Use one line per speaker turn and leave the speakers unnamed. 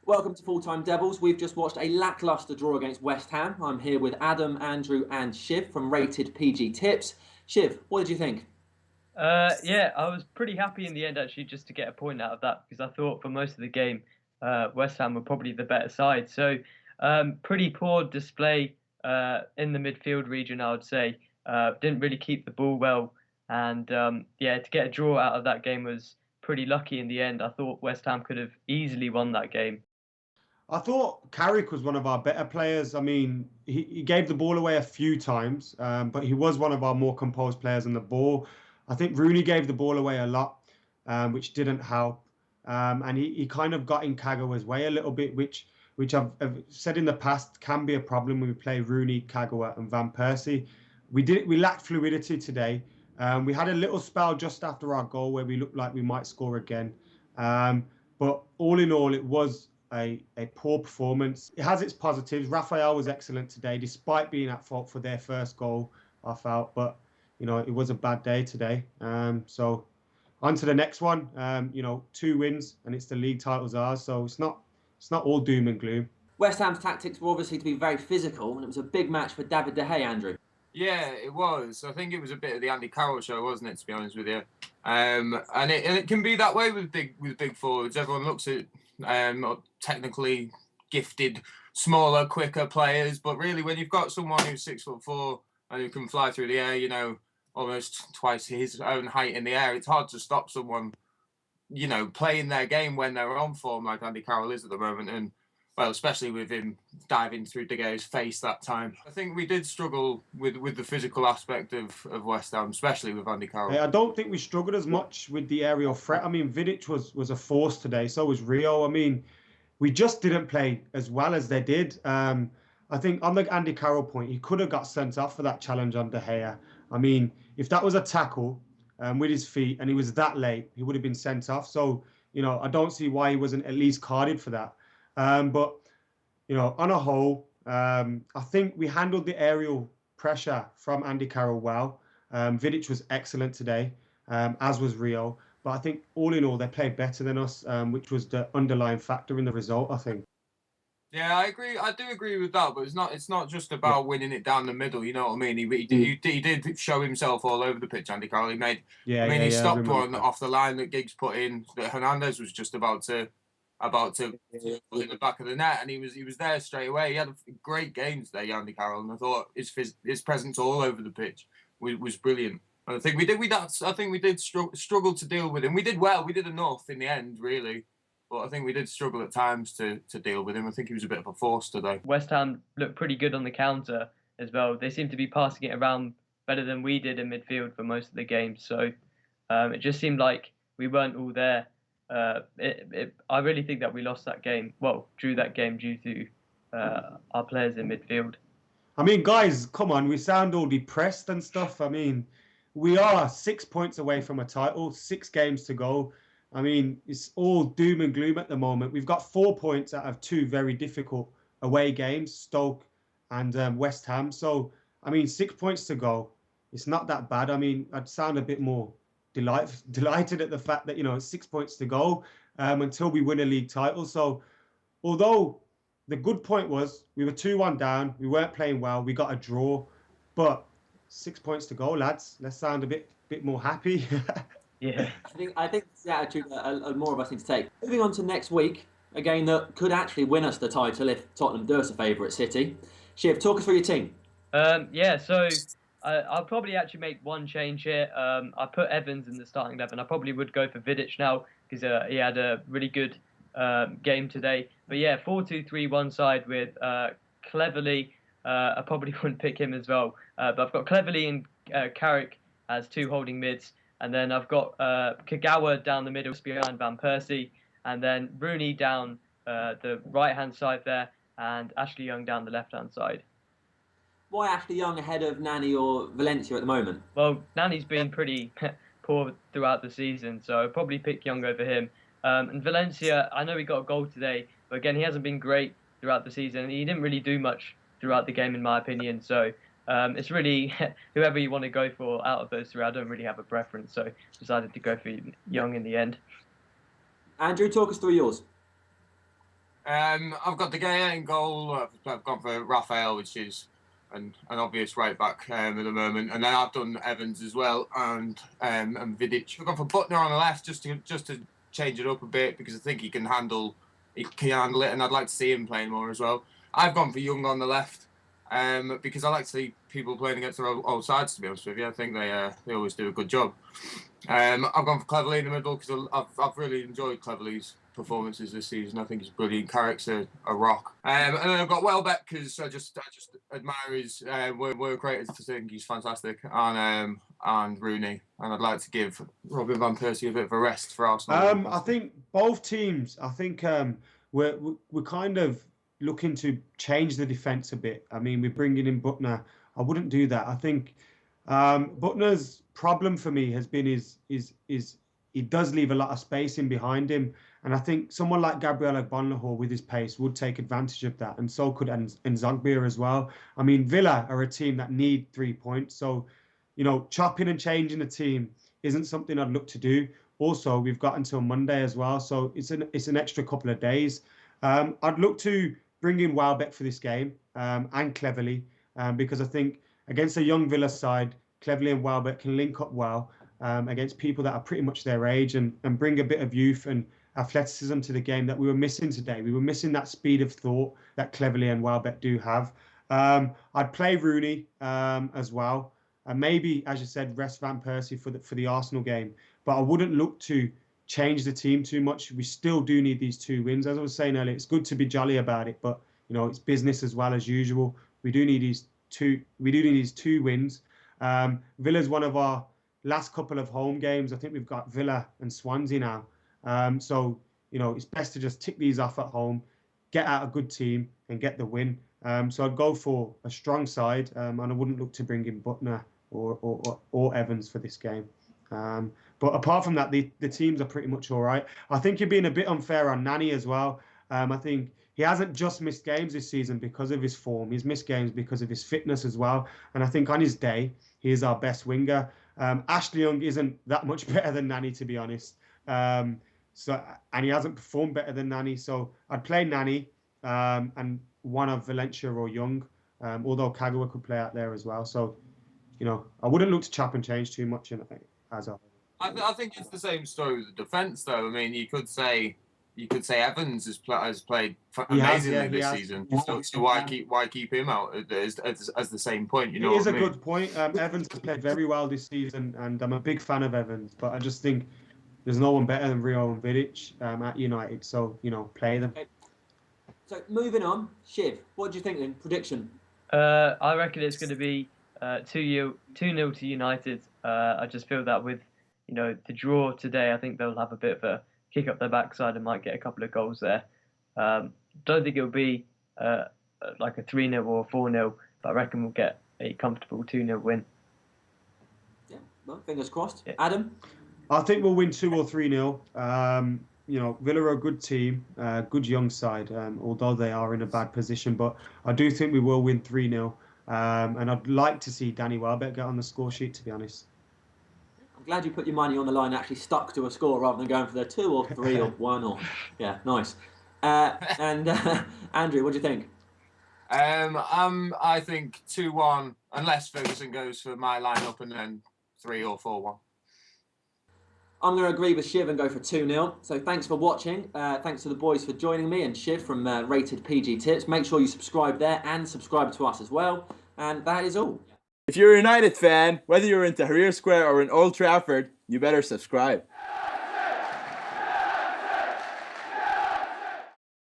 Welcome to Full-Time Devils. We've just watched a lacklustre draw against West Ham. I'm here with Adam, Andrew and Shiv from Rated PG Tips. Shiv, what did you think?
Yeah, I was pretty happy in the end actually just to get a point out of that because I thought for most of the game West Ham were probably the better side. So pretty poor display in the midfield region, I would say. Didn't really keep the ball well, and yeah, to get a draw out of that game was pretty lucky in the end. I thought West Ham could have easily won that game.
I thought Carrick was one of our better players. I mean, he gave the ball away a few times, but he was one of our more composed players on the ball. I think Rooney gave the ball away a lot, which didn't help. And he kind of got in Kagawa's way a little bit, which I've said in the past can be a problem when we play Rooney, Kagawa, and Van Persie. We lacked fluidity today. We had a little spell just after our goal where we looked like we might score again. But all in all, it was a poor performance. It has its positives. Raphael was excellent today, despite being at fault for their first goal, I felt. But, it was a bad day today. So on to the next one. 2 wins and it's the league title's ours. So it's not all doom and gloom.
West Ham's tactics were obviously to be very physical, and it was a big match for David De Gea, Andrew.
Yeah, it was. I think it was a bit of the Andy Carroll show, wasn't it? To be honest with you, and it can be that way with big forwards. Everyone looks at technically gifted, smaller, quicker players, but really, when you've got someone who's 6'4" and who can fly through the air, almost twice his own height in the air, it's hard to stop someone, playing their game when they're on form like Andy Carroll is at the moment, and well, especially with him diving through De Gea's face that time. I think we did struggle with the physical aspect of West Ham, especially with Andy Carroll.
I don't think we struggled as much with the aerial threat. I mean, Vidic was a force today, so was Rio. I mean, we just didn't play as well as they did. I think on the Andy Carroll point, he could have got sent off for that challenge on De Gea. I mean, if that was a tackle with his feet and he was that late, he would have been sent off. So, I don't see why he wasn't at least carded for that. But, on a whole, I think we handled the aerial pressure from Andy Carroll well. Vidic was excellent today, as was Rio. But I think all in all, they played better than us, which was the underlying factor in the result, I think.
Yeah, I agree. I do agree with that, but it's not just about winning it down the middle. You know what I mean? He did show himself all over the pitch, Andy Carroll. He stopped one off the line that Giggs put in that Hernandez was just about to put in the back of the net, and he was there straight away. He had a great game today, Andy Carroll, and I thought his presence all over the pitch was brilliant. And I think we did struggle to deal with him. We did well. We did enough in the end, really. But I think we did struggle at times to deal with him. I think he was a bit of a force today.
West Ham looked pretty good on the counter as well. They seemed to be passing it around better than we did in midfield for most of the game. So it just seemed like we weren't all there. I really think that we lost that game. Well, drew that game due to our players in midfield.
I mean, guys, come on. We sound all depressed and stuff. I mean, we are 6 points away from a title, 6 games to go. I mean, it's all doom and gloom at the moment. We've got 4 points out of 2 very difficult away games, Stoke and West Ham. So, I mean, 6 points to go. It's not that bad. I mean, I'd sound a bit more delighted at the fact that, it's 6 points to go until we win a league title. So, although the good point was we were 2-1 down, we weren't playing well, we got a draw, but 6 points to go, lads. Let's sound a bit more happy.
Yeah.
I think it's the attitude that more of us need to take. Moving on to next week, a game that could actually win us the title if Tottenham do us a favour at City. Shiv, talk us through your team.
So I'll probably actually make one change here. I put Evans in the starting 11. I probably would go for Vidic now because he had a really good game today. But yeah, 4-2-3-1 side with Cleverley. I probably wouldn't pick him as well. But I've got Cleverley and Carrick as 2 holding mids. And then I've got Kagawa down the middle behind Van Persie. And then Rooney down the right-hand side there. And Ashley Young down the left-hand side.
Why Ashley Young ahead of Nani or Valencia at the moment?
Well, Nani's been pretty poor throughout the season, so I'd probably pick Young over him. And Valencia, I know he got a goal today, but again, he hasn't been great throughout the season. He didn't really do much throughout the game, in my opinion. So it's really whoever you want to go for out of those 3. I don't really have a preference, so decided to go for Young in the end.
Andrew, talk us through yours.
I've got De Gea in goal. I've gone for Raphael, which is an obvious right back at the moment, and then I've done Evans as well, and Vidic. I've gone for Butner on the left just to change it up a bit because I think he can handle it, and I'd like to see him playing more as well. I've gone for Young on the left because I like to see people playing against their old sides. To be honest with you, I think they always do a good job. I've gone for Cleverley in the middle because I've really enjoyed Cleverley's performances this season. I think he's a brilliant character, a rock. And then I've got Welbeck because I just admire his work rate. I think he's fantastic. And Rooney. And I'd like to give Robin van Persie a bit of a rest for Arsenal.
I think both teams. I think we're kind of looking to change the defence a bit. I mean, we're bringing in Butner. I wouldn't do that. I think Butner's problem for me has been is he does leave a lot of space in behind him, and I think someone like Gabriel Agbonlahor with his pace would take advantage of that, and so could Nzogbia as well. I mean, Villa are a team that need 3 points, so chopping and changing the team isn't something I'd look to do. Also, we've got until Monday as well, so it's an extra couple of days. I'd look to bring in Welbeck for this game and Cleverley because I think against a young Villa side, Cleverley and Welbeck can link up well against people that are pretty much their age and bring a bit of youth and athleticism to the game that we were missing today. We were missing that speed of thought that Cleverley and Welbeck do have. I'd play Rooney as well. And maybe, as you said, rest Van Persie for the Arsenal game. But I wouldn't look to change the team too much. We still do need these 2 wins. As I was saying earlier, it's good to be jolly about it, but it's business as well as usual. We do need these 2 wins. Villa's one of our last couple of home games. I think we've got Villa and Swansea now. So it's best to just tick these off at home, get out a good team, and get the win. So I'd go for a strong side, and I wouldn't look to bring in Butner or Evans for this game. But apart from that, the teams are pretty much all right. I think you're being a bit unfair on Nani as well. I think he hasn't just missed games this season because of his form. He's missed games because of his fitness as well. And I think on his day, he is our best winger. Ashley Young isn't that much better than Nani, to be honest. And he hasn't performed better than Nani. So I'd play Nani and one of Valencia or Young, although Kagawa could play out there as well. So, I wouldn't look to chop and change too much as a whole.
I think it's the same story with the defence, though. I mean, you could say Evans has played amazingly this season. So why keep him out as the same point? It is
a good point. Evans has played very well this season, and I'm a big fan of Evans. But I just think there's no one better than Rio and Vidic at United. So play them.
Okay. So moving on, Shiv, what do you think then? Prediction?
I reckon it's going to be 2-0 to United. I just feel that with the draw today, I think they'll have a bit of a kick up their backside and might get a couple of goals there. Don't think it'll be like a 3-0 or a 4-0, but I reckon we'll get a comfortable 2-0 win.
Yeah, well, fingers crossed.
Yeah.
Adam?
I think we'll win 2 or 3-0. Villa are a good team, good young side, although they are in a bad position. But I do think we will win 3-0. And I'd like to see Danny Welbeck get on the score sheet, to be honest.
I'm glad you put your money on the line and actually stuck to a score rather than going for the 2 or 3 or 1 or... Yeah, nice. And Andrew, what do you think?
I think 2-1, unless Ferguson goes for my lineup, and then 3 or 4-1.
I'm going to agree with Shiv and go for 2-0. So thanks for watching. Thanks to the boys for joining me and Shiv from Rated PG Tips. Make sure you subscribe there and subscribe to us as well. And that is all.
If you're a United fan, whether you're in Tahrir Square or in Old Trafford, you better subscribe.